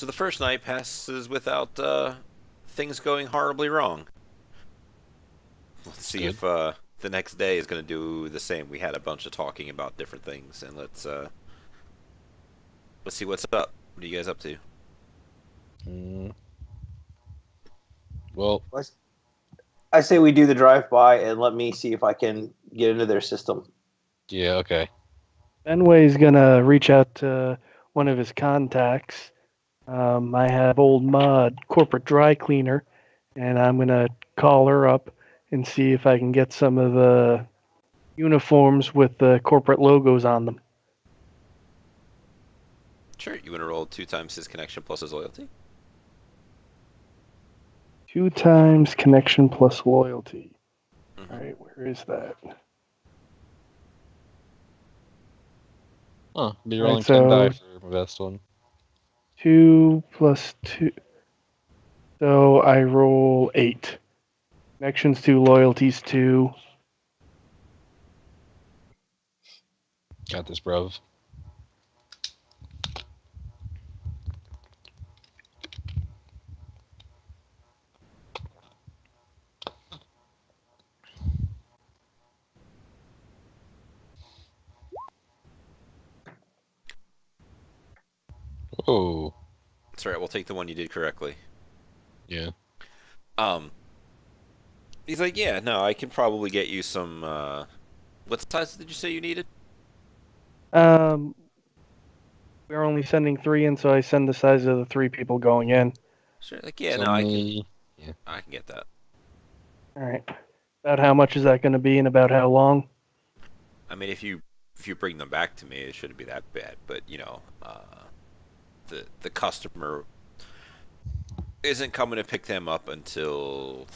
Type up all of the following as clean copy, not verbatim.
So the first night passes without things going horribly wrong. Let's That's see good. if the next day is going to do the same. We had a bunch of talking about different things, and let's see what's up. What are you guys up to? Mm, well, I say we do the drive-by and let me see if I can get into their system. yeah, okay. Fenway's gonna reach out to one of his contacts. I have old Mud, corporate dry cleaner, and I'm gonna call her up and see if I can get some of the uniforms with the corporate logos on them. Sure. You want to roll 2 times his connection plus his loyalty? 2 times connection plus loyalty. Mm-hmm. All right, where is that? Huh, be All right, rolling 10 die so for my best one. 2 plus 2. So I roll 8. Connections 2, loyalties 2. Got this, bruv. Oh, That's all right. We'll take the one you did correctly. yeah. Um, he's like, yeah, no, I can probably get you some. What size did you say you needed? Um, we're only sending 3 in, so I send the size of the 3 people going in. Sure. Like, yeah, no, Send me. I can get that. All right. About how much is that going to be and about how long? I mean, if you bring them back to me, it shouldn't be that bad. But the customer isn't coming to pick them up until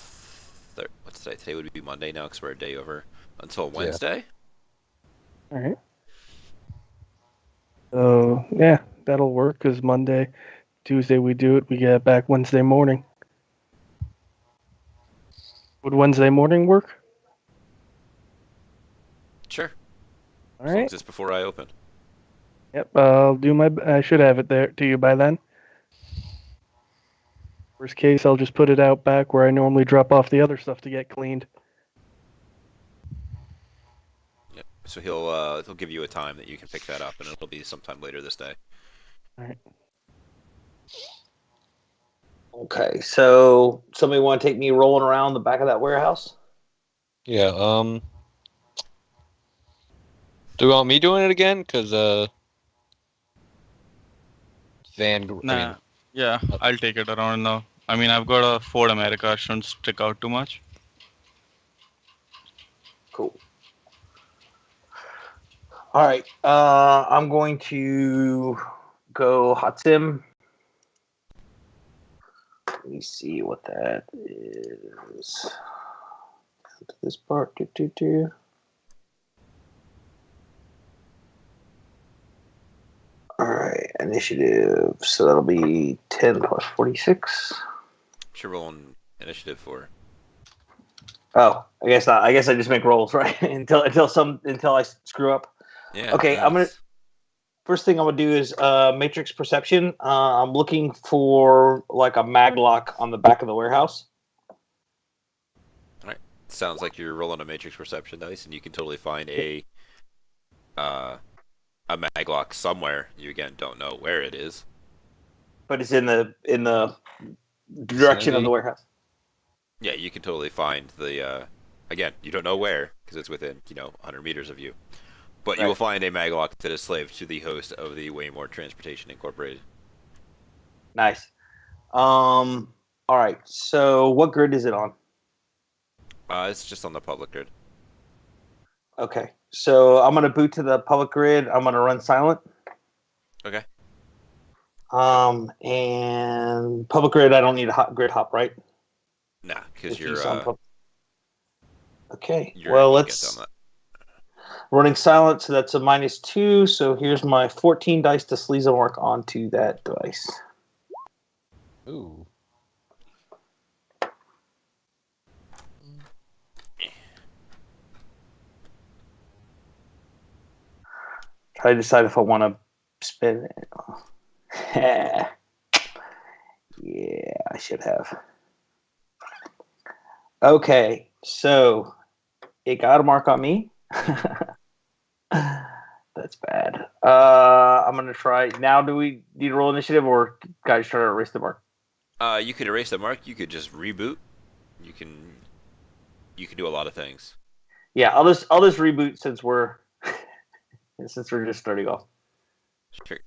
what's today? Today would be Monday now because we're a day over. Until Yeah. Wednesday. All right. So, yeah, that'll work because Monday, Tuesday we do it. We get it back Wednesday morning. Would Wednesday morning work? Sure. All As long right. as it's before I open. Yep, I'll do my. I should have it there to you by then. Worst case, I'll just put it out back where I normally drop off the other stuff to get cleaned. Yep. So he'll give you a time that you can pick that up, and it'll be sometime later this day. All right. Okay, so somebody want to take me rolling around the back of that warehouse? Yeah, do you want me doing it again? Because, I Nah, mean, yeah, I'll take it around now. I mean, I've got a Ford America, shouldn't stick out too much. Cool. All right, I'm going to go hot sim. Let me see what that is. This part, All right, initiative. So that'll be 10 plus 46. What you rolling initiative for? Oh, I guess not. I guess I just make rolls, right? until I screw up. Yeah. Okay, no, first thing I'm gonna do is matrix perception. I'm looking for like a mag lock on the back of the warehouse. All right. Sounds like you're rolling a matrix perception dice, and you can totally find uh a maglock somewhere. You again don't know where it is. But it's in the direction of vicinity. the warehouse. Yeah, you can totally find the. Again, you don't know where because it's within 100 meters of you. But you will Right. find a maglock that is slave to the host of the Waymore Transportation Incorporated. Nice. All right. So what grid is it on? It's just on the public grid. Okay. So I'm gonna boot to the public grid. I'm gonna run silent. Okay. And public grid. I don't need a grid hop, right? Nah, because If you're he's on Okay. you're Well, able to get let's down that. running silent. So that's a -2. So here's my 14 dice to Sleazemark onto that device. Ooh. Try to decide if I want to spin it. Yeah, I should have. Okay, so it got a mark on me. That's bad. I'm gonna try now. Do we need to roll initiative, or guys try to erase the mark? You could erase the mark. You could just reboot. You can do a lot of things. Yeah, I'll just reboot since we're just starting off. Sure.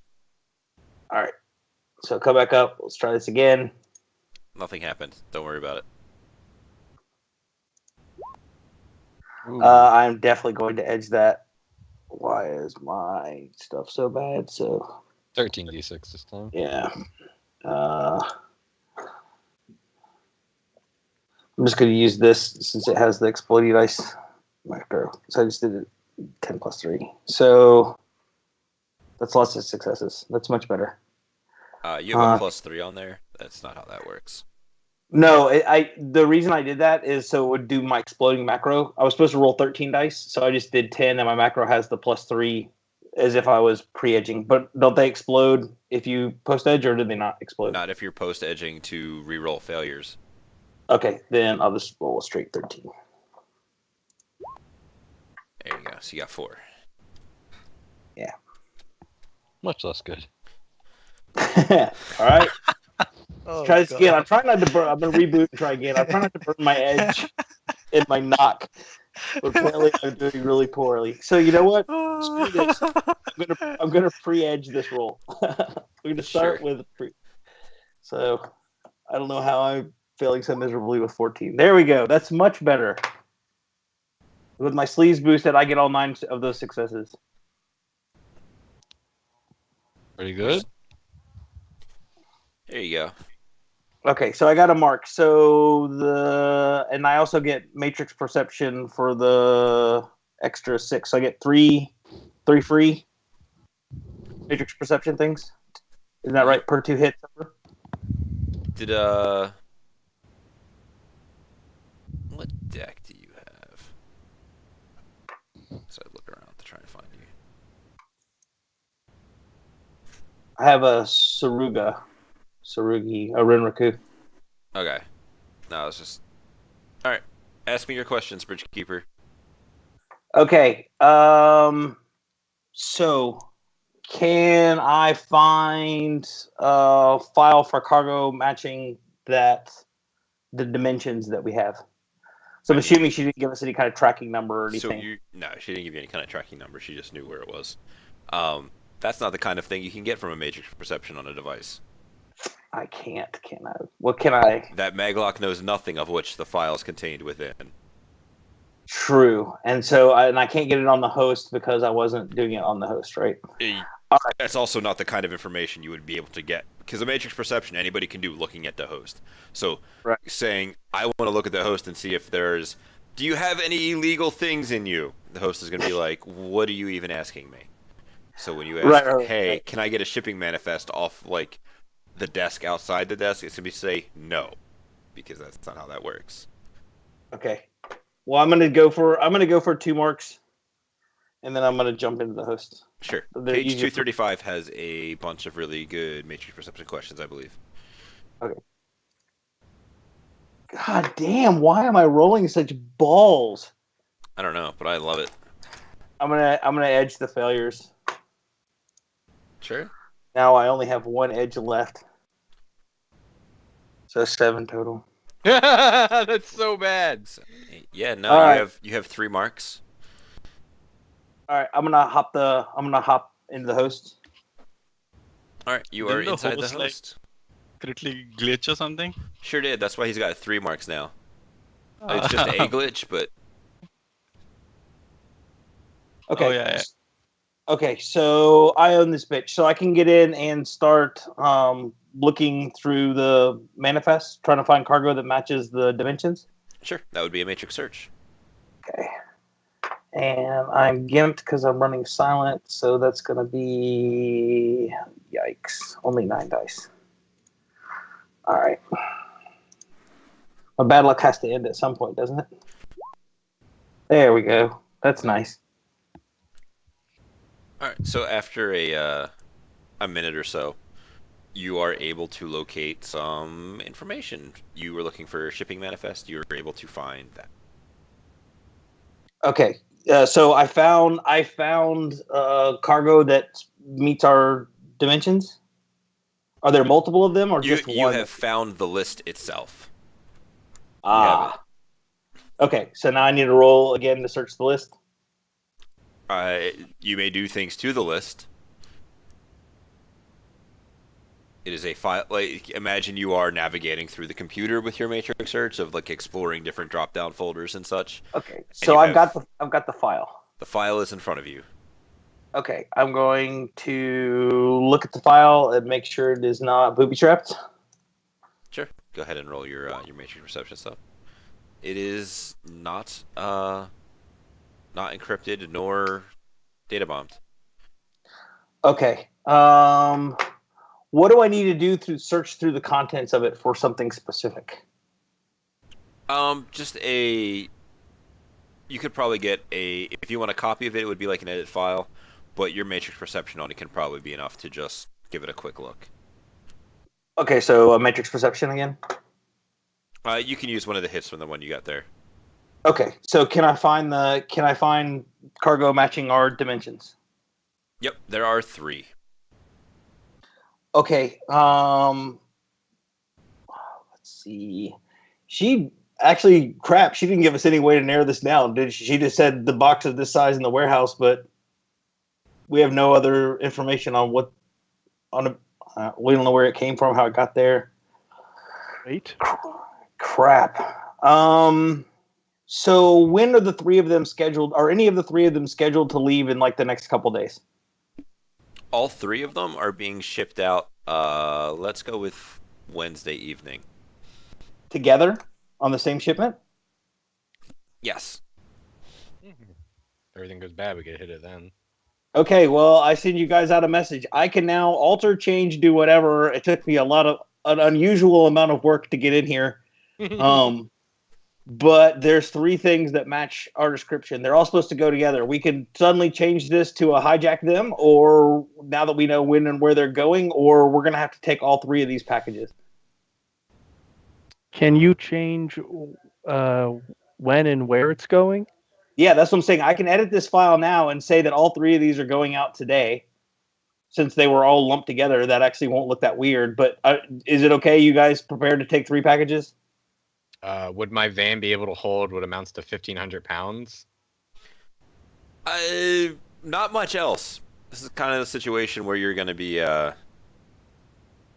All right, so come back up. Let's try this again. Nothing happened. Don't worry about it. Ooh. I'm definitely going to edge that. Why is my stuff so bad? So 13d6 this time. yeah. I'm just going to use this since it has the exploding dice macro. So I just did it 10 plus 3. So that's lots of successes. That's much better. You have a +3 on there. That's not how that works. No, the reason I did that is so it would do my exploding macro. I was supposed to roll 13 dice, so I just did 10, and my macro has the +3 as if I was pre-edging. But don't they explode if you post-edge, or do they not explode? Not if you're post-edging to reroll failures. Okay, then I'll just roll a straight 13. There you go. So you got 4. Yeah. Much less good. All right. Oh, Try this again. I'm trying not to burn. I'm gonna reboot and try again. I'm trying not to burn my edge in my knock. But apparently, I'm doing really poorly. So you know what? Screw this. I'm gonna pre-edge this roll. We're gonna start with pre. So I don't know how I'm failing so miserably with 14. There we go. That's much better. With my sleeves boosted, I get all 9 of those successes. Pretty good. There you go. Okay, so I got a mark. So and I also get matrix perception for the extra 6. So I get three free matrix perception things. Isn't that right? Per 2 hits. Did what deck do you have? So I look around to try and find you. I have a Sarugi, a Renraku. Okay. No, it's just. All right. Ask me your questions, Bridgekeeper. Okay. So can I find a file for cargo matching the dimensions that we have? So I'm assuming she didn't give us any kind of tracking number or anything. No, she didn't give you any kind of tracking number. She just knew where it was. That's not the kind of thing you can get from a matrix perception on a device. I can't, can I? What can I? That maglock knows nothing of which the file is contained within. True. And so I can't get it on the host because I wasn't doing it on the host, right? That's also not the kind of information you would be able to get. Because a matrix perception, anybody can do looking at the host. So saying, I want to look at the host and see if there's, do you have any illegal things in you? The host is going to be like, what are you even asking me? So when you ask, hey, can I get a shipping manifest off like the desk outside the desk, it's going to be say no. Because that's not how that works. Okay. Well, I'm gonna go for 2 marks, and then I'm gonna jump into the host. Sure. Page 235 has a bunch of really good matrix perception questions, I believe. Okay. God damn! Why am I rolling such balls? I don't know, but I love it. I'm gonna edge the failures. Sure. Now I only have 1 edge left, so 7 total. That's so bad. So, yeah, no, you have 3 marks. All right, I'm gonna hop into the host. All right, you are inside the host. Critically glitch or something? Sure did. That's why he's got 3 marks now. It's just a glitch, but okay. Oh, yeah. Okay, so I own this bitch, so I can get in and start looking through the manifest, trying to find cargo that matches the dimensions. Sure, that would be a matrix search. Okay. And I'm gimped because I'm running silent, so that's going to be... Yikes. Only 9 dice. All right. My bad luck has to end at some point, doesn't it? There we go. That's nice. All right, so after a minute or so, you are able to locate some information. You were looking for a shipping manifest. You were able to find that. Okay. So I found cargo that meets our dimensions. Are there multiple of them or just You one? have found the list itself. Ah. Okay. So now I need to roll again to search the list. You may do things to the list. It is a file. Like, imagine you are navigating through the computer with your matrix search of like exploring different drop-down folders and such. Okay. And So you I've got have the file. the file is in front of you. Okay. I'm going to look at the file and make sure it is not booby trapped. Sure. Go ahead and roll your matrix perception stuff. It is not encrypted nor data bombed. Okay. What do I need to do to search through the contents of it for something specific? Just a. You could probably get a. If you want a copy of it, it would be like an edit file, but your matrix perception on it can probably be enough to just give it a quick look. Okay, so a matrix perception again. You can use one of the hits from the one you got there. Okay, so can I find cargo matching our dimensions? Yep, there are 3. Okay, let's see. She actually, crap, she didn't give us any way to narrow this down, did she? She just said the box is this size in the warehouse, but we have no other information on we don't know where it came from, how it got there. Wait. Crap. So when are the 3 of them scheduled? Are any of the 3 of them scheduled to leave in like the next couple days? All 3 of them are being shipped out. Let's go with Wednesday evening. Together on the same shipment? Yes. Everything goes bad, we get hit it then. Okay, well, I send you guys out a message. I can now alter, change, do whatever. It took me an unusual amount of work to get in here. But there's 3 things that match our description. They're all supposed to go together. We can suddenly change this to a hijack them, or now that we know when and where they're going, or we're going to have to take all 3 of these packages. Can you change when and where it's going? Yeah, that's what I'm saying. I can edit this file now and say that all 3 of these are going out today. Since they were all lumped together, that actually won't look that weird. But is it okay? You guys prepared to take 3 packages? Would my van be able to hold what amounts to 1,500 pounds? Not much else. This is kind of the situation where you're going to be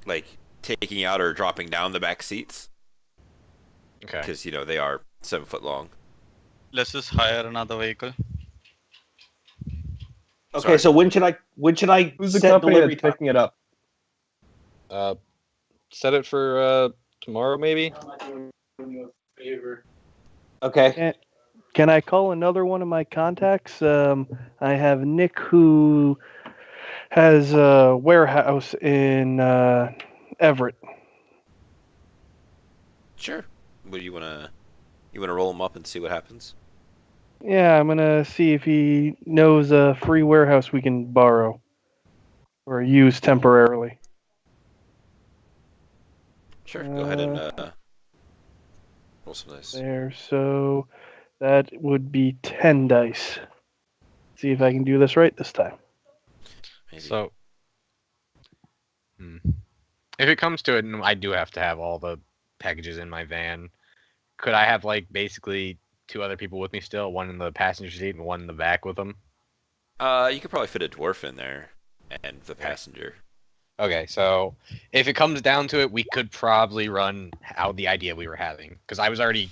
like taking out or dropping down the back seats. Okay. Because they are 7 foot long. Let's just hire another vehicle. Okay, Sorry. so when should I Who's the set company delivery that's time? picking it up? Set it for tomorrow, maybe. Okay. Can I call another one of my contacts? I have Nick, who has a warehouse in Everett. Sure. What you wanna roll him up and see what happens? Yeah, I'm gonna see if he knows a free warehouse we can borrow or use temporarily. Sure. Go ahead and roll some dice. There, so that would be 10 dice. See if I can do this right this time. Maybe. So, if it comes to it, and I do have to have all the packages in my van, could I have basically 2 other people with me still, one in the passenger seat and one in the back with them? You could probably fit a dwarf in there and the passenger. Okay, so if it comes down to it, we could probably run out the idea we were having, because I was already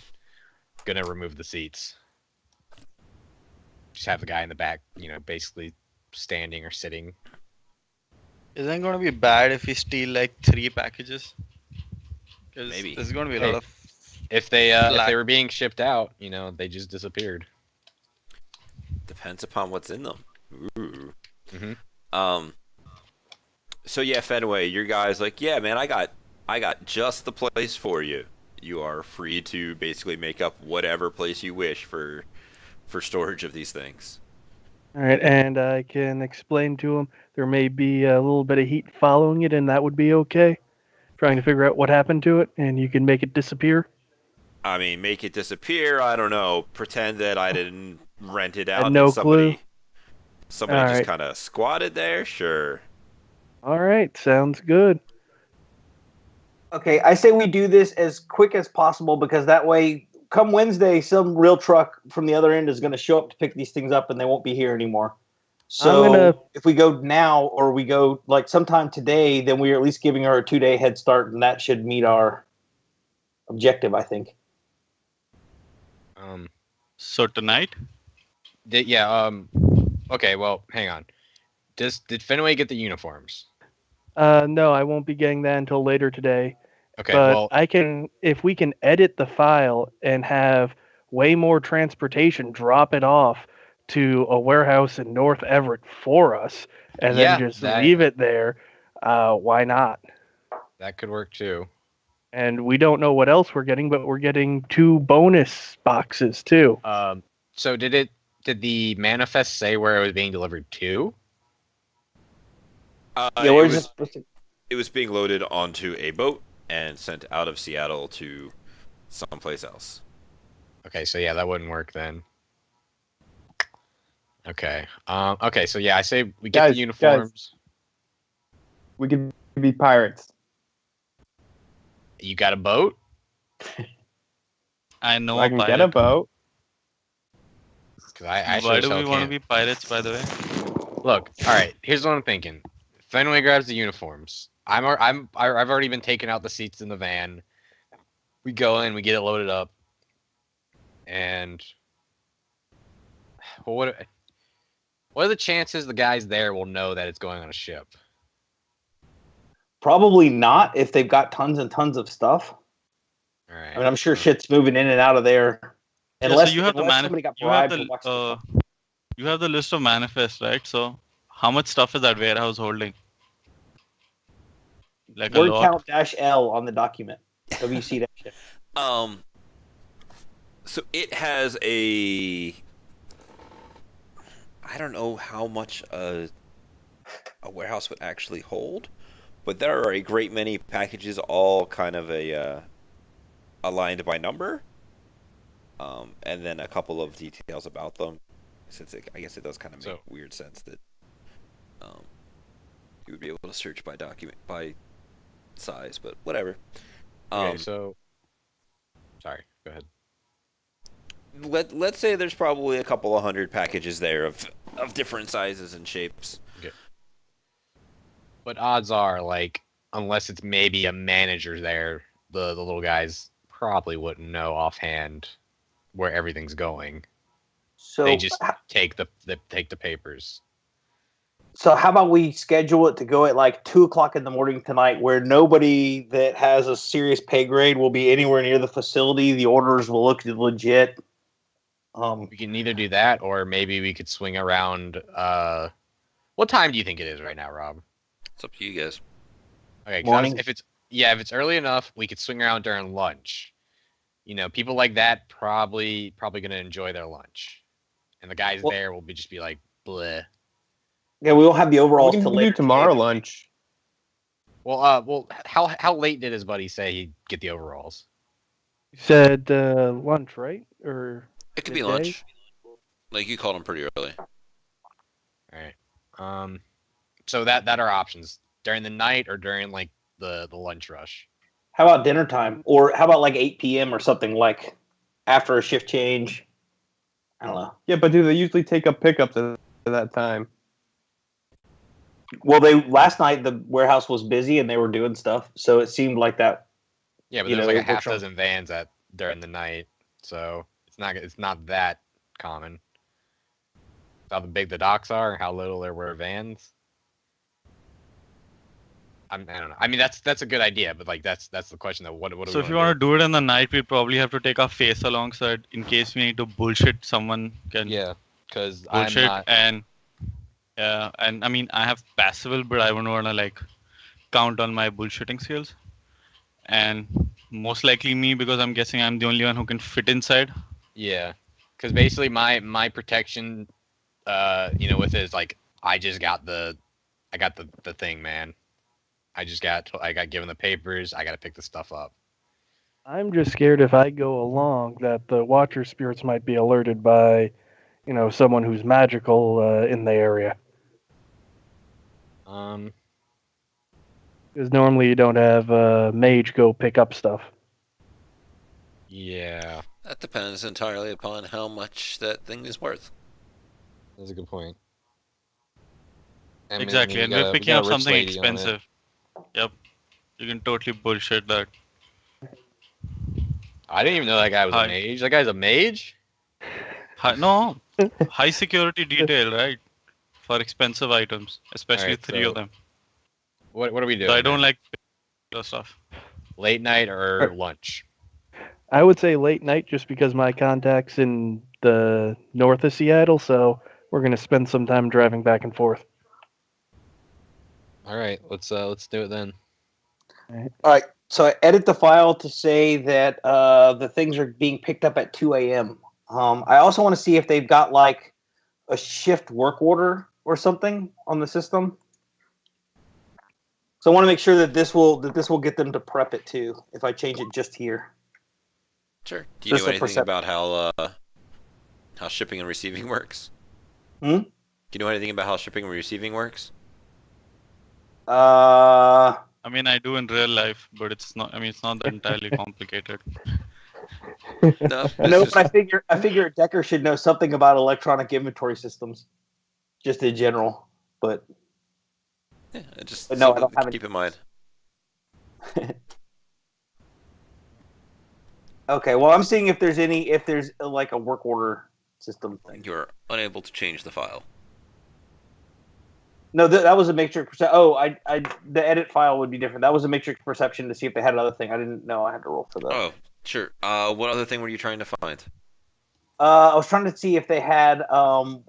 gonna remove the seats. Just have the guy in the back, basically standing or sitting. Isn't it going to be bad if we steal like 3 packages? Because Maybe. there's going to be a lot of. If they were being shipped out, they just disappeared. Depends upon what's in them. Ooh. Mm-hmm. So yeah, Fenway, your guy's like, yeah, man, I got just the place for you. You are free to basically make up whatever place you wish for storage of these things. All right, and I can explain to him there may be a little bit of heat following it, and that would be okay. Trying to figure out what happened to it, and you can make it disappear. I mean, make it disappear. I don't know. Pretend that I didn't rent it Had out and no clue. somebody All just right. kind of squatted there. Sure. All right, sounds good. Okay, I say we do this as quick as possible because that way, come Wednesday, some real truck from the other end is going to show up to pick these things up, and they won't be here anymore. So if we go now or we go like sometime today, then we're at least giving her a 2-day head start, and that should meet our objective, I think. So tonight? Okay, well, hang on. Did Fenway get the uniforms? No, I won't be getting that until later today. Okay, but well, I can, if we can edit the file and have way more transportation drop it off to a warehouse in North Everett for us, and then just leave it there, why not? That could work too. And we don't know what else we're getting, but we're getting 2 bonus boxes too. So did the manifest say where it was being delivered to? It was being loaded onto a boat and sent out of Seattle to someplace else. Okay, so yeah, that wouldn't work then. Okay. Okay, so yeah, I say we get the uniforms. We could be pirates. You got a boat? I know. I can get a boat. Why do we want to be pirates, by the way? Look, all right. Here's what I'm thinking. Fenway grabs the uniforms. I've already been taking out the seats in the van. We go in, we get it loaded up, and well, what are the chances the guys there will know that it's going on a ship? Probably not if they've got tons and tons of stuff. All right. I mean, I'm sure shit's moving in and out of there. Unless, so you have somebody got bribed you have the list of manifests, right? So how much stuff is that warehouse holding? Like word a lot? count -L on the document. WC -L. So it has a. I don't know how much a warehouse would actually hold, but there are a great many packages, all kind of aligned by number, and then a couple of details about them. Since I guess it does kind of make weird sense that you would be able to search by document by size, but whatever. Okay, so sorry, go ahead. Let's say there's probably a couple of hundred packages there of different sizes and shapes. Okay. But odds are, like, unless it's maybe a manager there, the little guys probably wouldn't know offhand where everything's going. So they just take the papers. So how about we schedule it to go at like 2:00 in the morning tonight, where nobody that has a serious pay grade will be anywhere near the facility. The orders will look legit. We can either do that, or maybe we could swing around. What time do you think it is right now, Rob? It's up to you guys. Okay, morning. If it's early enough, we could swing around during lunch. You know, people like that probably gonna enjoy their lunch, and the guys there will just be like, bleh. Yeah, we won't have the overalls till later. Tomorrow lunch. Well, how late did his buddy say he'd get the overalls? He said lunch, right? Or it could be lunch. Like you called him pretty early. All right. So that are options during the night or during like the lunch rush. How about dinner time, or how about like 8 p.m. or something, like after a shift change? I don't know. Yeah, but do they usually take up pickups at that time? Well, last night the warehouse was busy and they were doing stuff, so it seemed like that. Yeah, but there's like a half dozen vans during the night, so it's not that common. How big the docks are, how little there were vans. I don't know. I mean, that's a good idea, but like that's the question though. What So if you want to do it in the night, we'd probably have to take our face along, so that in case we need to bullshit, someone can. Yeah, because bullshit and I mean I have passable, but I wouldn't want to like count on my bullshitting skills, and most likely me, because I'm guessing I'm the only one who can fit inside. Yeah, because basically my protection with his like, I got the thing, man. I got given the papers. I got to pick the stuff up. I'm just scared if I go along that the Watcher spirits might be alerted by, someone who's magical in the area. Because normally you don't have a mage go pick up stuff. Yeah. That depends entirely upon how much that thing is worth. That's a good point. Exactly, and we're picking up something expensive. Yep. You can totally bullshit that. I didn't even know that guy was a mage. That guy's a mage? No. High security detail, right? For expensive items, especially right, 3 of them. What are we doing? So I don't like stuff. Late night or lunch? I would say late night just because my contact's in the north of Seattle, so we're going to spend some time driving back and forth. All right, let's do it then. All right, so I edit the file to say that the things are being picked up at 2 a.m. I also want to see if they've got like a shift work order or something on the system. So I want to make sure that this will get them to prep it too. If I change it just here. Sure. Do you know anything about how shipping and receiving works? Do you know anything about how shipping and receiving works? I mean, I do in real life, but it's not. I mean, it's not that entirely complicated. No, but I figure a Decker should know something about electronic inventory systems, just in general. But yeah, just but no, I don't have keep in mind. Okay, well, I'm seeing if there's like a work order system thing. You're unable to change the file. No, that was a matrix perception. Oh, the edit file would be different. That was a matrix perception to see if they had another thing. I didn't know I had to roll for that. Oh, sure. What other thing were you trying to find? I was trying to see if they had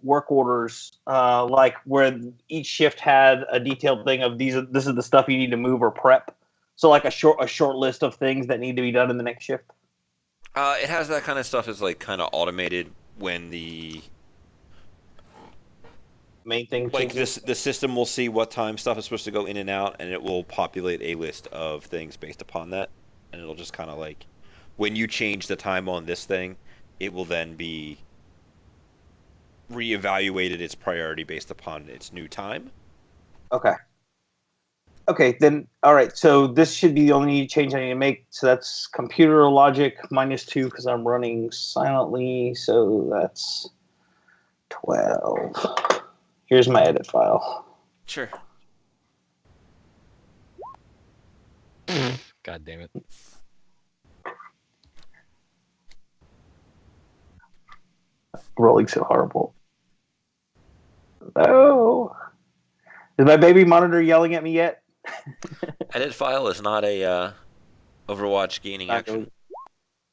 work orders, like where each shift had a detailed thing of this is the stuff you need to move or prep. So like a short list of things that need to be done in the next shift. It has that kind of stuff is like kind of automated when the main thing. Like the system will see what time stuff is supposed to go in and out, and it will populate a list of things based upon that, and it'll just kind of like when you change the time on this thing, it will then be reevaluated its priority based upon its new time. Okay, then, all right, so this should be the only change I need to make. So that's computer logic -2 because I'm running silently. So that's 12. Here's my edit file. Sure. God damn it. Rolling so horrible. No. Is my baby monitor yelling at me yet? Edit file is not a Overwatch gaining action.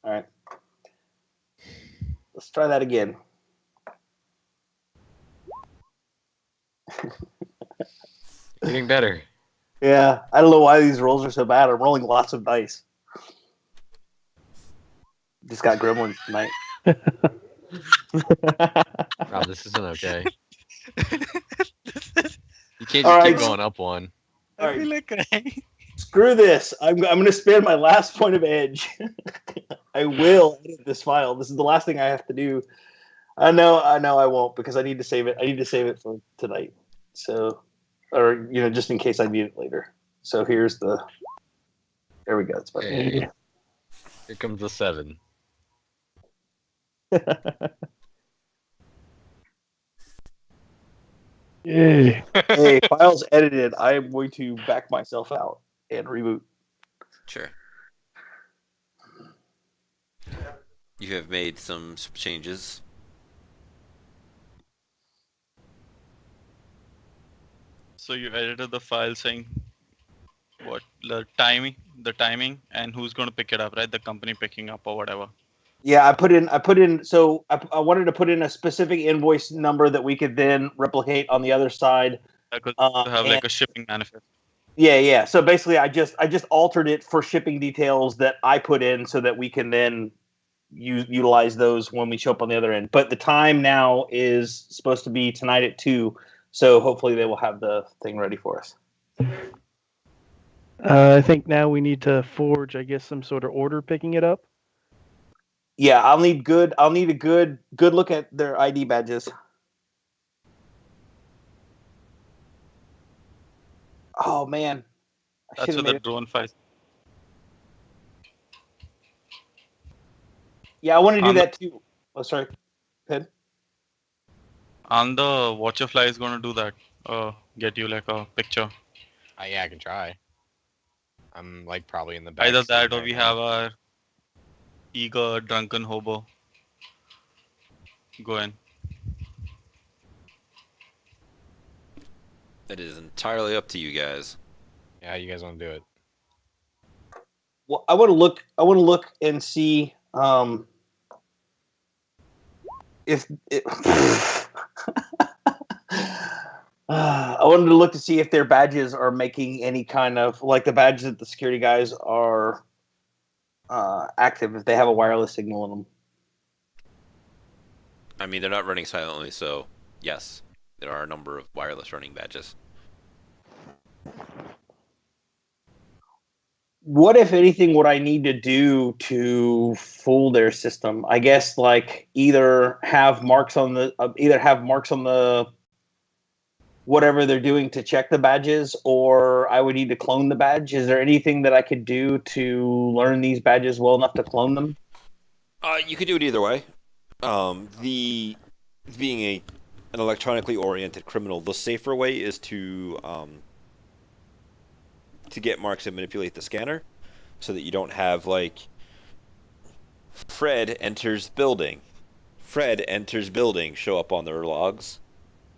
All right. Let's try that again. Getting better. Yeah, I don't know why these rolls are so bad. I'm rolling lots of dice. Just got gremlins tonight. Rob, this isn't okay. You can't just keep going up one. I feel like crying. Screw this. I'm going to spend my last point of edge. I will edit this file. This is the last thing I have to do. I know I won't because I need to save it. I need to save it for tonight. So, or, just in case I need it later. So here's the, there we go. It's better. Hey. Here comes the 7. Yay. Hey, file's edited. I am going to back myself out and reboot. Sure. You have made some changes. So you edited the file saying what the timing, and who's going to pick it up, right? The company picking up or whatever. Yeah, I put in. So I wanted to put in a specific invoice number that we could then replicate on the other side. Because to have like a shipping manifest. Yeah. So basically, I just altered it for shipping details that I put in so that we can then utilize those when we show up on the other end. But the time now is supposed to be tonight at 2, so hopefully they will have the thing ready for us. I think now we need to forge, I guess, some sort of order picking it up. Yeah, I'll need a good look at their ID badges. Oh man, That's what the drone fight. Yeah, I want to do that too. Oh, sorry. Pen? And the watcher fly is going to do that. Get you like a picture. Yeah, I can try. I'm like probably in the back. Either that or we have our eager drunken hobo. Go in. It is entirely up to you guys. Yeah, you guys want to do it? Well, I want to look and see if it, I wanted to look to see if their badges are making any kind of, like the badges that the security guys are active, if they have a wireless signal in them. I mean, they're not running silently, so yes, there are a number of wireless running badges. What, if anything, would I need to do to fool their system? I guess like either have marks on the whatever they're doing to check the badges, or I would need to clone the badge. Is there anything that I could do to learn these badges well enough to clone them? You could do it either way. Being an electronically oriented criminal, the safer way is to get marks and manipulate the scanner, so that you don't have like Fred enters building show up on their logs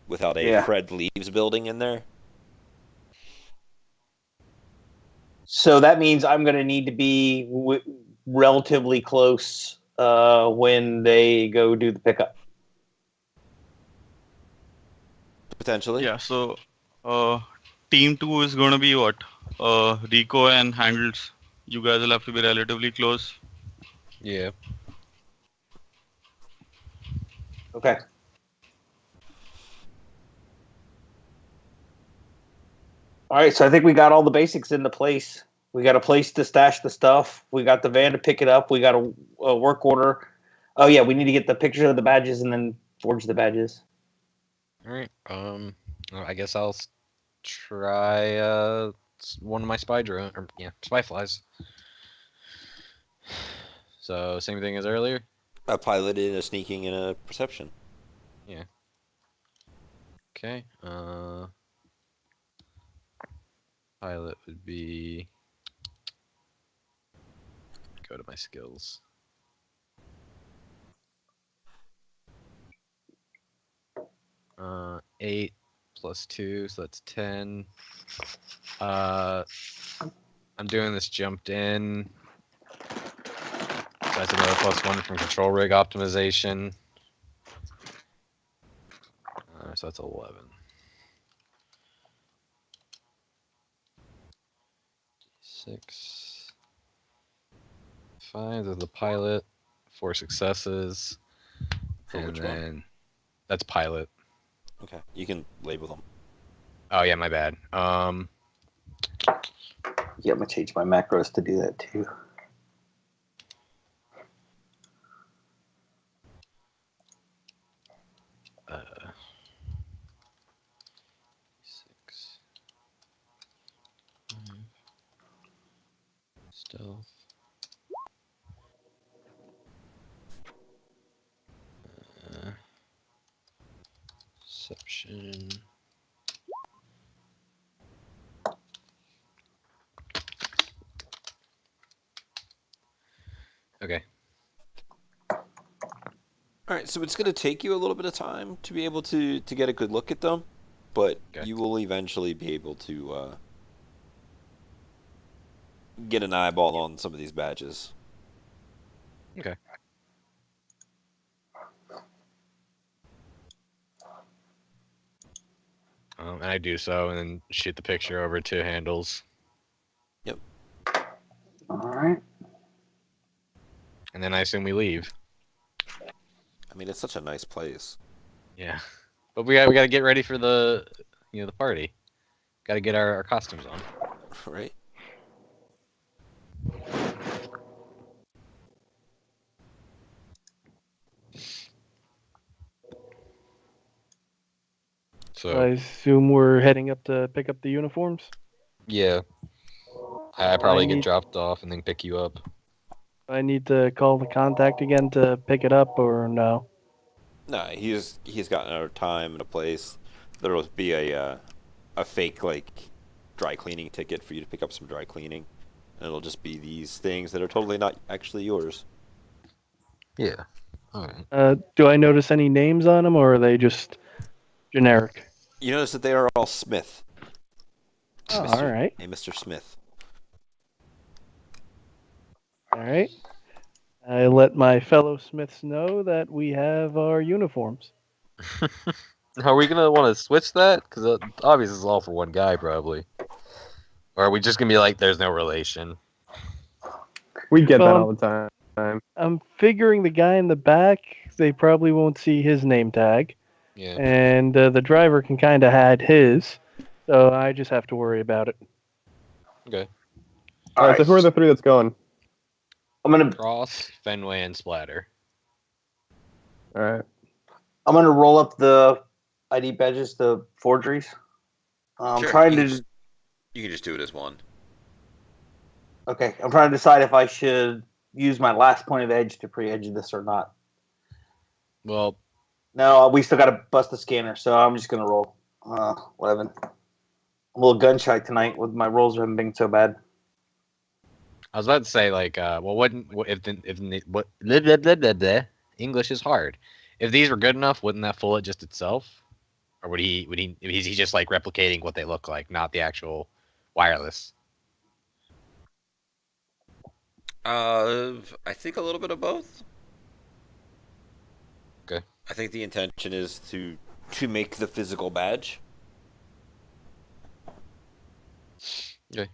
without a Fred leaves building in there. So that means I'm going to need to be relatively close when they go do the pickup. Potentially. Yeah, so team 2 is going to be what? Rico and Handles. You guys will have to be relatively close. Yeah. Okay. All right, so I think we got all the basics into place. We got a place to stash the stuff. We got the van to pick it up. We got a work order. Oh yeah, we need to get the picture of the badges and then forge the badges. All right. I guess I'll try one of my spy flies. So same thing as earlier. A piloted, a sneaking, and a perception. Yeah. Okay. Pilot would be. Go to my skills. Eight plus 2, so that's 10. I'm doing this jumped in. That's another +1 from control rig optimization. So that's 11. 6. 5 of the pilot. 4 successes. For which one? That's pilot. Okay, you can label them. Oh yeah, my bad. Yeah, I'm gonna change my macros to do that too. Stealth. Perception. Okay. All right, so it's going to take you a little bit of time to be able to get a good look at them, but you will eventually be able to get an eyeball on some of these badges. Okay. And I do so, and then shoot the picture over to Handles. Yep. All right. And and then I assume we leave. I mean, it's such a nice place. Yeah, but we got to get ready for the the party. Got to get our costumes on. Right. So I assume we're heading up to pick up the uniforms. yeah, I probably get dropped off and then pick you up. I need to call the contact again to pick it up, or no? No, he's gotten our time and a place. There'll be a fake like dry cleaning ticket for you to pick up some dry cleaning, and it'll just be these things that are totally not actually yours. Yeah. All right. Do I notice any names on them, or are they just generic? You notice that they are all Smith. Oh, all right. Hey, Mr. Smith. All right. I let my fellow Smiths know that we have our uniforms. Are we gonna want to switch that? Because obviously it's all for one guy, probably. Or are we just gonna be like, there's no relation? We get that all the time. I'm figuring the guy in the back, they probably won't see his name tag. Yeah. And the driver can kind of hide his, so I just have to worry about it. Okay. All right. So who are the three that's going? I'm gonna Cross, Fenway, and Splatter. All right. I'm gonna roll up the ID badges, the forgeries. I'm trying to. You can just do it as one. Okay, I'm trying to decide if I should use my last point of edge to pre-edge this or not. Well, no, we still got to bust the scanner, so I'm just gonna roll 11. I'm a little gun shy tonight with my rolls haven't been so bad. I was about to say like, well, English is hard. If these were good enough, wouldn't that fool it just itself? Or is he just like replicating what they look like, not the actual wireless? I think a little bit of both. Okay. I think the intention is to make the physical badge. Okay.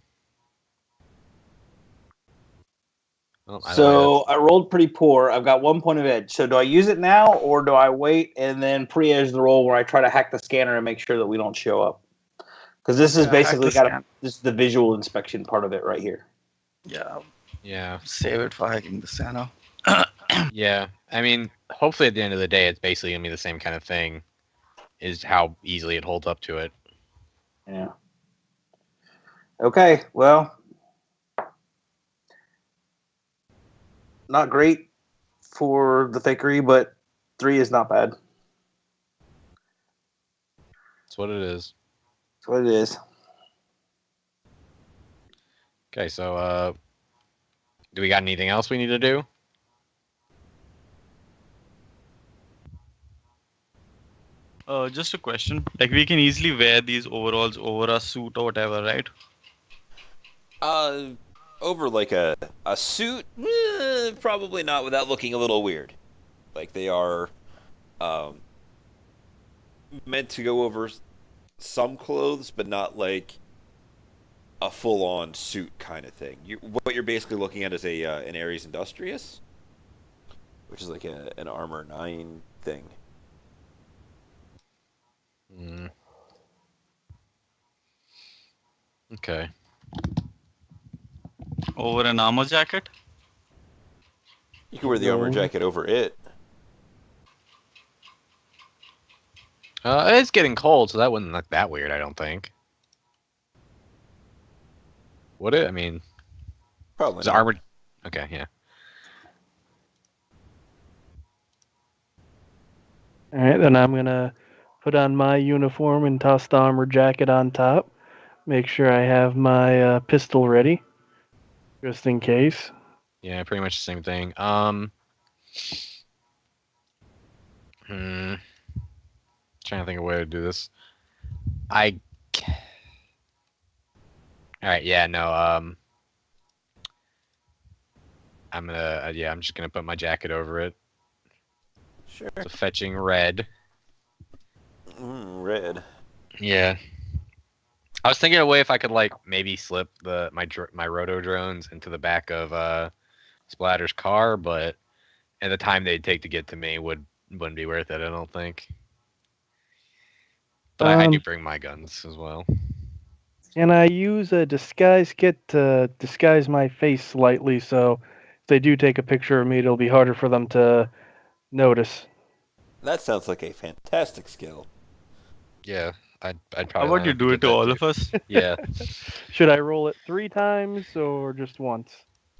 Well, So I rolled pretty poor. I've got 1 point of edge. So do I use it now, or do I wait and then pre-edge the roll where I try to hack the scanner and make sure that we don't show up? Because this is basically this is the visual inspection part of it right here. Yeah. Yeah. Save it for hacking the Sano. Yeah. I mean, hopefully at the end of the day, it's basically gonna be the same kind of thing. Is how easily it holds up to it. Yeah. Okay. Well. Not great for the fakery, but 3 is not bad. That's what it is. That's what it is. Okay, so do we got anything else we need to do? Just a question. Like, we can easily wear these overalls over a suit or whatever, right? Over like a suit, probably not without looking a little weird. Like they are meant to go over some clothes, but not like a full-on suit kind of thing. What you're basically looking at is an Ares Industrious, which is like an Armor 9 thing. Okay. Over an armor jacket? You can wear the armor jacket over it. It's getting cold, so that wouldn't look that weird, I don't think. Would it? I mean, probably. Is armor? Okay, yeah. All right, then I'm gonna put on my uniform and toss the armor jacket on top. Make sure I have my pistol ready, just in case. Yeah, pretty much the same thing. Trying to think of a way to do this. All right, yeah, no. I'm gonna, I'm just gonna put my jacket over it. Sure. So fetching red. Red. Yeah. I was thinking of a way if I could like maybe slip my roto drones into the back of Splatter's car, but and the time they'd take to get to me wouldn't be worth it. I don't think. But I do bring my guns as well. Can I use a disguise kit to disguise my face slightly so if they do take a picture of me, it'll be harder for them to notice? That sounds like a fantastic skill. Yeah, I'd probably. How about you do it to all of us? Yeah. Should I roll it 3 times or just once?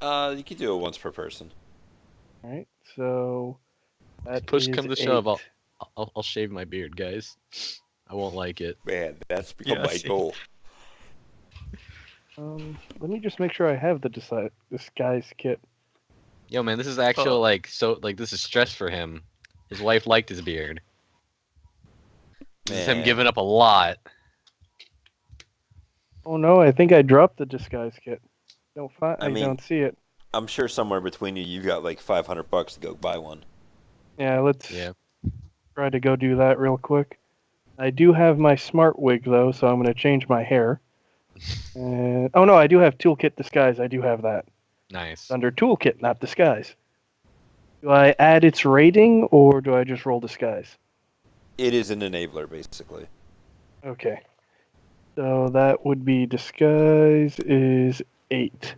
You can do it once per person. All right, so that Push is come to 8. shove, I'll shave my beard, guys. I won't like it. Man, that's become my goal. Let me just make sure I have the disguise kit. Yo, man, this is actual this is stress for him. His wife liked his beard. This is him giving up a lot. Oh no, I think I dropped the disguise kit. I don't see it. I'm sure somewhere between you've got like $500 to go buy one. Yeah, let's try to go do that real quick. I do have my smart wig though, so I'm going to change my hair. And oh no, I do have toolkit disguise. I do have that. Nice. It's under toolkit, not disguise. Do I add its rating or do I just roll disguise? It is an enabler, basically. Okay. So that would be disguise is 8.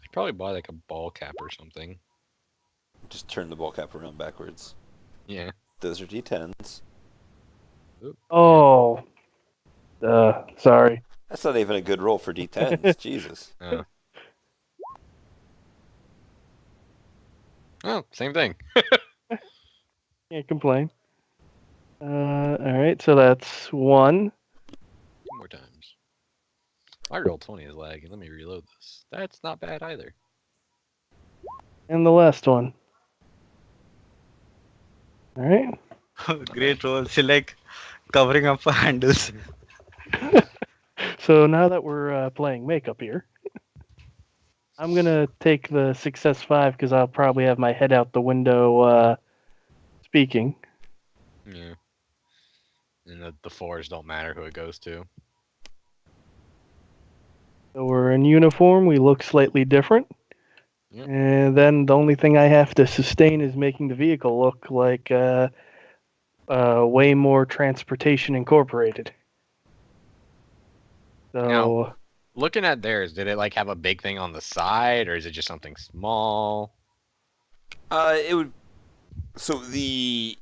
I'd probably buy like a ball cap or something. Just turn the ball cap around backwards. Yeah. Those are D10s. Oh. Sorry. That's not even a good roll for D10s. Jesus. Oh, same thing. Can't complain. Alright, so that's 1. 2 more times. My roll 20 is lagging. Let me reload this. That's not bad either. And the last one. Alright. Great roll. See, like covering up for handles. So now that we're playing makeup here, I'm going to take the success 5 because I'll probably have my head out the window speaking. Yeah. And the 4s don't matter who it goes to. So we're in uniform. We look slightly different. Yep. And then the only thing I have to sustain is making the vehicle look like way more Transportation Incorporated. So now, looking at theirs, did it like have a big thing on the side, or is it just something small? It would. So the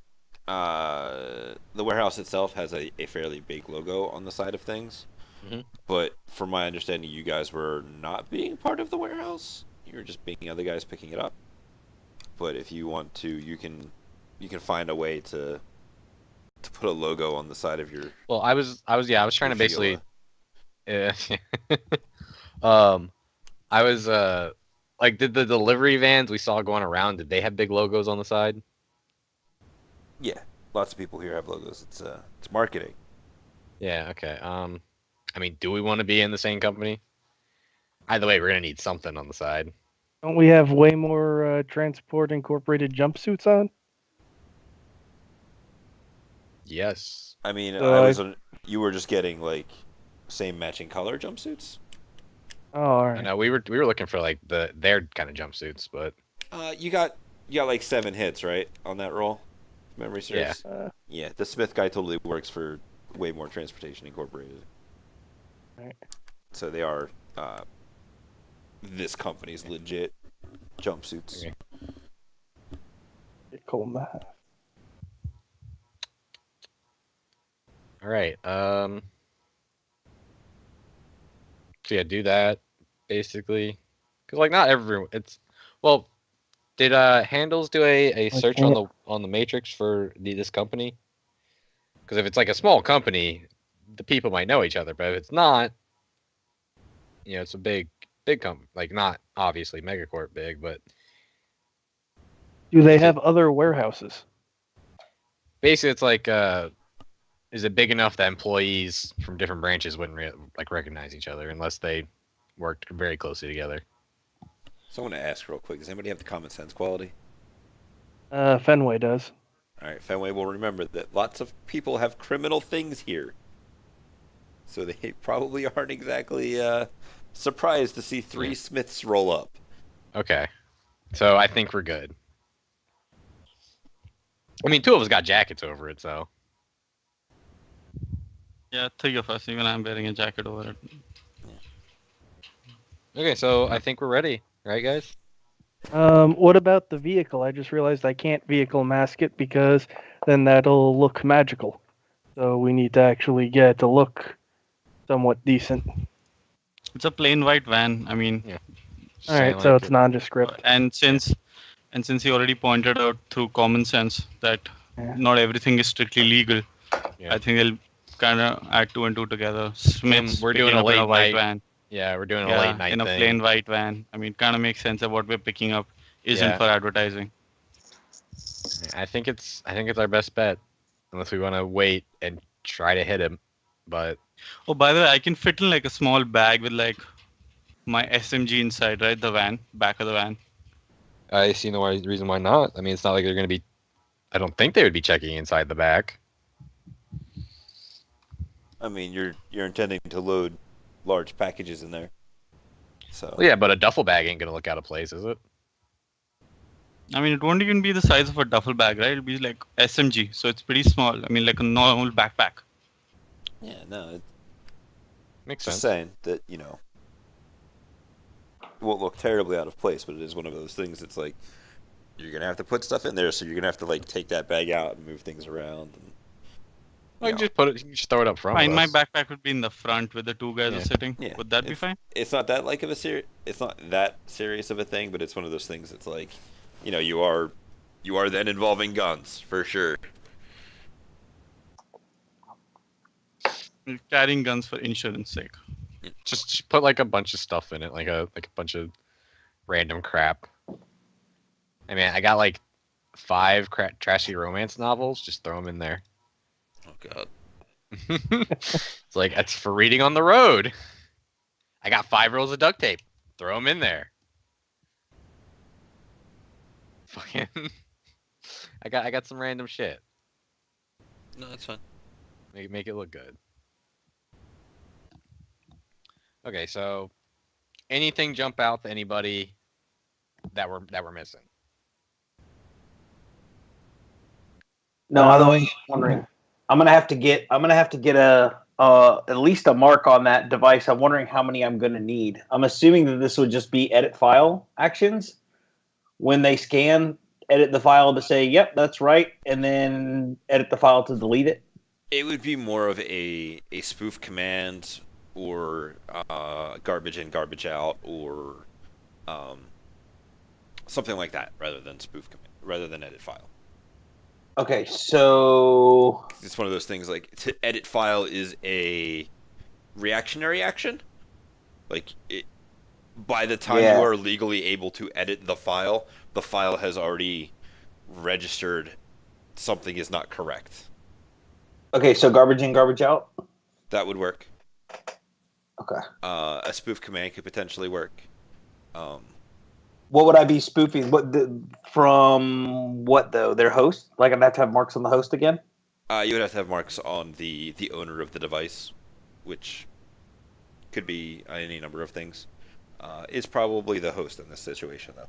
warehouse itself has a fairly big logo on the side of things. Mm-hmm. But from my understanding, you guys were not being part of the warehouse. You were just being other guys picking it up. But if you want to, you can find a way to put a logo on the side of your. Well, I was trying to basically. Yeah. I was like, did the delivery vans we saw going around, did they have big logos on the side? Yeah, lots of people here have logos. It's marketing. Yeah. Okay. I mean, do we want to be in the same company? Either way, we're gonna need something on the side. Don't we have way more Transport Incorporated jumpsuits on? Yes. I mean, you were just getting like same matching color jumpsuits. Oh, all right. No, we were looking for like their kind of jumpsuits, but you got like 7 hits right on that roll. Memory serves. Yeah. Yeah, the Smith guy totally works for way more Transportation Incorporated. Right. So they are this company's legit jumpsuits. Okay. Cool math. All right. So yeah, do that basically, because like not everyone. It's well, did Handles do a search on the Matrix for this company? Because if it's like a small company, the people might know each other, but if it's not, it's a big company. Like not obviously Megacorp big, but do they have other warehouses? Basically, it's like is it big enough that employees from different branches wouldn't recognize each other unless they worked very closely together? So I want to ask real quick: does anybody have the common sense quality? Fenway does. All right, Fenway will remember that lots of people have criminal things here, so they probably aren't exactly surprised to see three Smiths roll up. Okay, so I think we're good. I mean, 2 of us got jackets over it, so. Yeah, 3 of us. Even I'm wearing a jacket over it. Okay, so I think we're ready, right, guys? What about the vehicle? I just realized I can't vehicle mask it because then that'll look magical. So we need to actually get it to look somewhat decent. It's a plain white van. I mean, all right, so it's nondescript. And since he already pointed out through common sense that not everything is strictly legal, I think they'll kind of add 2 and 2 together. Smith's we're doing a late night white van. Yeah, we're doing a late night in a thing. plain white van. I mean, it kind of makes sense that what we're picking up isn't for advertising. I think it's our best bet, unless we want to wait and try to hit him. But oh, by the way, I can fit in like a small bag with like my SMG inside, right? The van, back of the van. I see no reason why not. I mean, it's not like they're going to be. I don't think they would be checking inside the back. I mean, you're intending to load large packages in there, so. Well, yeah, but a duffel bag ain't going to look out of place, is it? I mean, it won't even be the size of a duffel bag, right? It'll be like SMG, so it's pretty small. I mean, like a normal backpack. Yeah, no, it makes sense. Just saying that it won't look terribly out of place, but it is one of those things that's like you're gonna have to put stuff in there, so you're gonna have to like take that bag out and move things around. And, you just put it. You just throw it up front. Fine, my backpack would be in the front where the 2 guys are sitting. Yeah. Would that be fine? It's not that like of a It's not that serious of a thing, but it's one of those things that's like, you are then involving guns for sure. We're carrying guns for insurance sake. Just put like a bunch of stuff in it, like a bunch of random crap. I mean, I got like 5 trashy romance novels. Just throw them in there. Oh god. It's like that's for reading on the road. I got 5 rolls of duct tape. Throw them in there. Fucking. I got some random shit. No, that's fine. Make it look good. Okay, so anything jump out to anybody that we're missing? No, otherwise I'm wondering. I'm gonna have to get a at least a mark on that device. I'm wondering how many I'm gonna need. I'm assuming that this would just be edit file actions. When they scan, edit the file to say, yep, that's right, and then edit the file to delete it. It would be more of a spoof command or garbage in, garbage out, or something like that, rather than edit file. Okay, so it's one of those things like to edit file is a reactionary action. Like by the time you are legally able to edit the file has already registered something is not correct. Okay, so garbage in, garbage out? That would work. Okay. A spoof command could potentially work. What would I be spoofing? From what though? Their host? Like I'd have to have marks on the host again? You would have to have marks on the owner of the device, which could be any number of things. It's probably the host in this situation, though.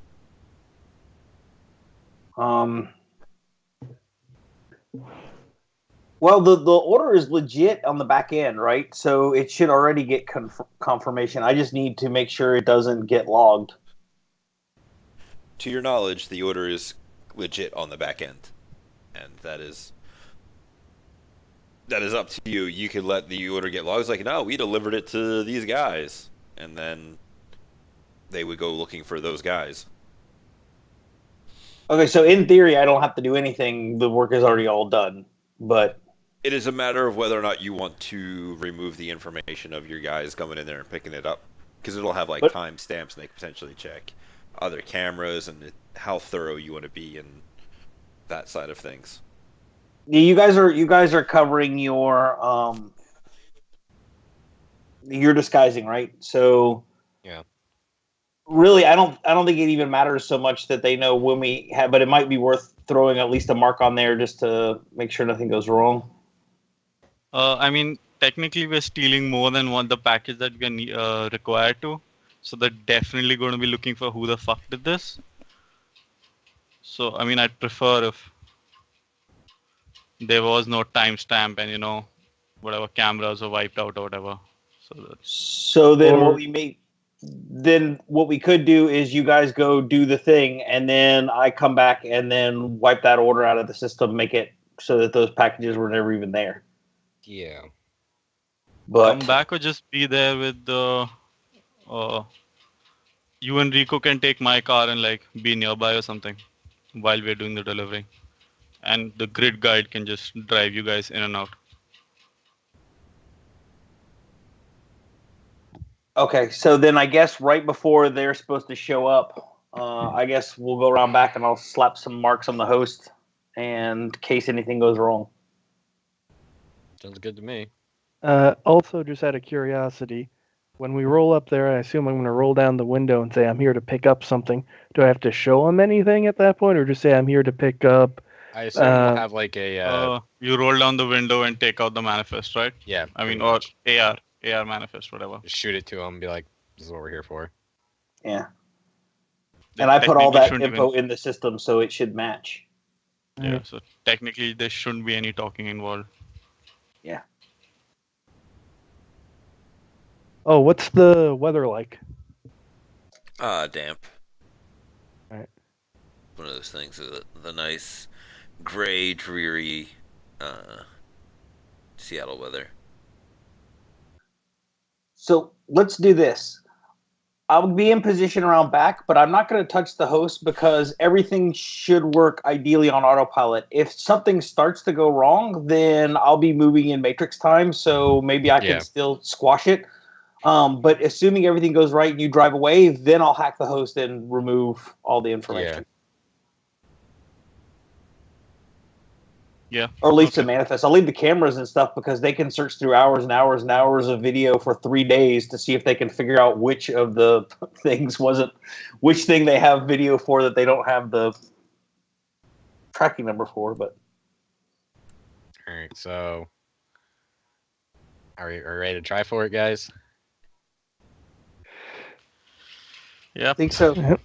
Well, the order is legit on the back end, right? So it should already get confirmation. I just need to make sure it doesn't get logged. To your knowledge, the order is legit on the back end, and that is up to you. You could let the order get logged. It's like, no, we delivered it to these guys, and then they would go looking for those guys. Okay, so in theory, I don't have to do anything. The work is already all done, but it is a matter of whether or not you want to remove the information of your guys coming in there and picking it up, because it'll have like timestamps, and they can potentially check other cameras and how thorough you want to be in that side of things. You guys are covering your you're disguising, right? So yeah. really, I don't think it even matters so much that they know when we have, but it might be worth throwing at least a mark on there just to make sure nothing goes wrong. I mean, technically, we're stealing more than the package that we're required to. So they're definitely going to be looking for who the fuck did this. So, I mean, I'd prefer if there was no timestamp and, whatever cameras were wiped out or whatever. So then what we could do is you guys go do the thing, and then I come back and then wipe that order out of the system, make it so that those packages were never even there. Yeah. But come back or just be there with the. You and Rico can take my car and be nearby or something while we're doing the delivery, and the grid guide can just drive you guys in and out. Okay, so then I guess right before they're supposed to show up, I guess we'll go around back and I'll slap some marks on the host in case anything goes wrong. Sounds good to me. Also, just out of curiosity, when we roll up there, I assume I'm going to roll down the window and say I'm here to pick up something. Do I have to show them anything at that point, or just say I'm here to pick up? I assume we'll have a. You roll down the window and take out the manifest, right? Yeah. I mean, or AR manifest, whatever. Just shoot it to them and be like, "This is what we're here for." Yeah. And I put all that info in the system, so it should match. Yeah. So technically, there shouldn't be any talking involved. Yeah. Oh, what's the weather like? Damp. All right. One of those things, the nice gray, dreary Seattle weather. So let's do this. I'll be in position around back, but I'm not going to touch the host because everything should work ideally on autopilot. If something starts to go wrong, then I'll be moving in matrix time, so maybe I can still squash it. But assuming everything goes right and you drive away, then I'll hack the host and remove all the information. Yeah. Or at least the manifest. I'll leave the cameras and stuff because they can search through hours and hours and hours of video for 3 days to see if they can figure out which of the things which thing they have video for that they don't have the tracking number for. But all right, so are we ready to try for it, guys? Yeah, I think so.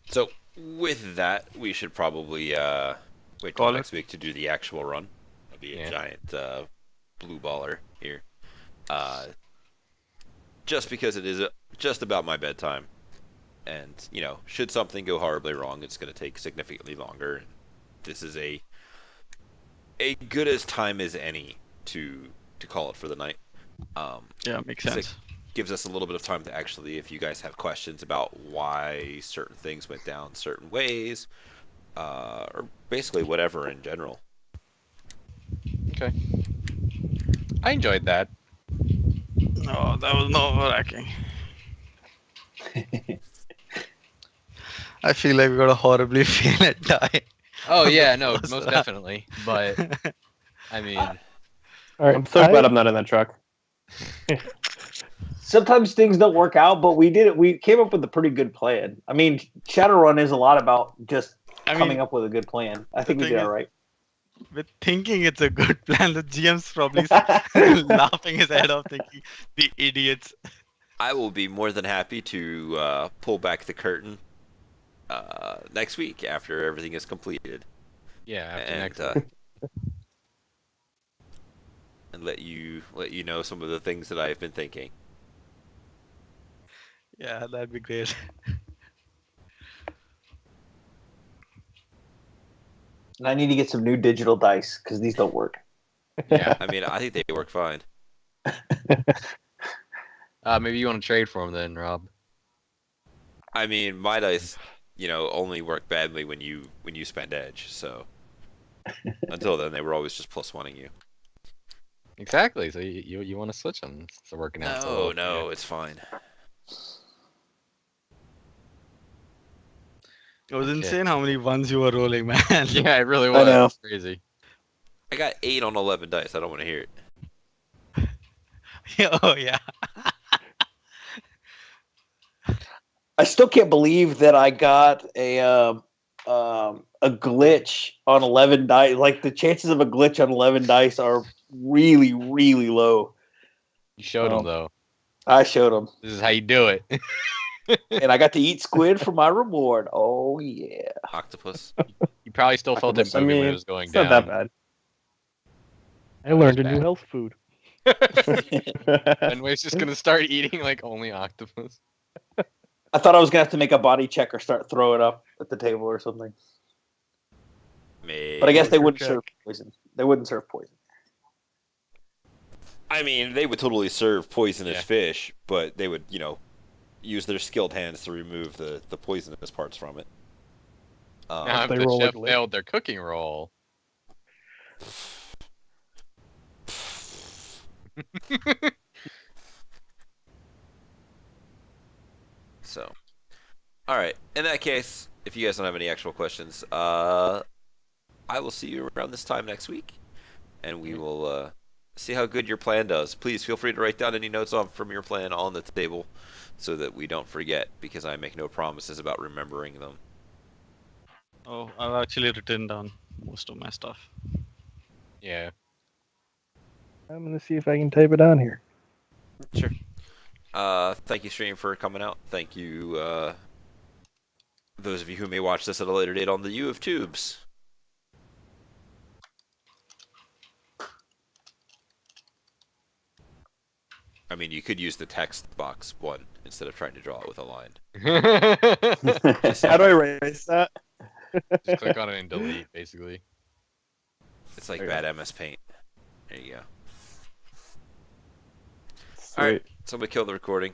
So with that, we should probably wait till next week to do the actual run. It'll be a giant blue baller here. Just because it is just about my bedtime. And, should something go horribly wrong, it's going to take significantly longer. This is a good as time as any to call it for the night. Yeah, makes sense. It gives us a little bit of time to actually, if you guys have questions about why certain things went down certain ways, or basically whatever in general. Okay. I enjoyed that. No, that was nerve-wracking. I feel like we got to horribly fail and die. Oh yeah, no, most definitely. But I mean, all right, I'm so glad I'm not in that truck. Sometimes things don't work out, but we did it. We came up with a pretty good plan. I mean, Shadowrun is a lot about just coming up with a good plan. I think we did all right. With thinking it's a good plan, the GM's probably laughing his head off, thinking, the idiots. I will be more than happy to pull back the curtain next week after everything is completed. Yeah, after next week. And let you know some of the things that I've been thinking. Yeah, that'd be great. And I need to get some new digital dice because these don't work. Yeah, I mean, I think they work fine. Maybe you want to trade for them then, Rob. I mean, my dice, only work badly when you spend edge. So until then, they were always just +1ing you. Exactly. So you want to switch them? It's working out. No, it's fine. It was insane how many ones you were rolling, man. Yeah, it really was. I know. It's crazy. I got 8 on 11 dice. I don't want to hear it. Oh, yeah. I still can't believe that I got a glitch on 11 dice. Like the chances of a glitch on 11 dice are really, really low. You showed him though. I showed him. This is how you do it. And I got to eat squid for my reward. Oh yeah. Octopus. You probably still felt it moving when it was going down. It's not that bad. I learned a new health food. Fenway's just gonna start eating like only octopus. I thought I was gonna have to make a body check or start throwing up at the table or something. Maybe. But I guess they wouldn't serve poison. They wouldn't serve poison. I mean, they would totally serve poisonous fish, but they would, use their skilled hands to remove the poisonous parts from it. Now, if the chef failed their cooking roll. So, all right. In that case, if you guys don't have any actual questions, I will see you around this time next week, and we will see how good your plan does. Please feel free to write down any notes from your plan on the table, so that we don't forget, because I make no promises about remembering them. Oh, I've actually written down most of my stuff. Yeah. I'm gonna see if I can type it on here. Sure. Thank you, stream, for coming out. Thank you, those of you who may watch this at a later date on the U of Tubes. I mean, you could use the text box one instead of trying to draw it with a line. How do I erase that? Just click on it and delete, basically. It's like bad MS Paint. There you go. Sweet. Alright, somebody kill the recording.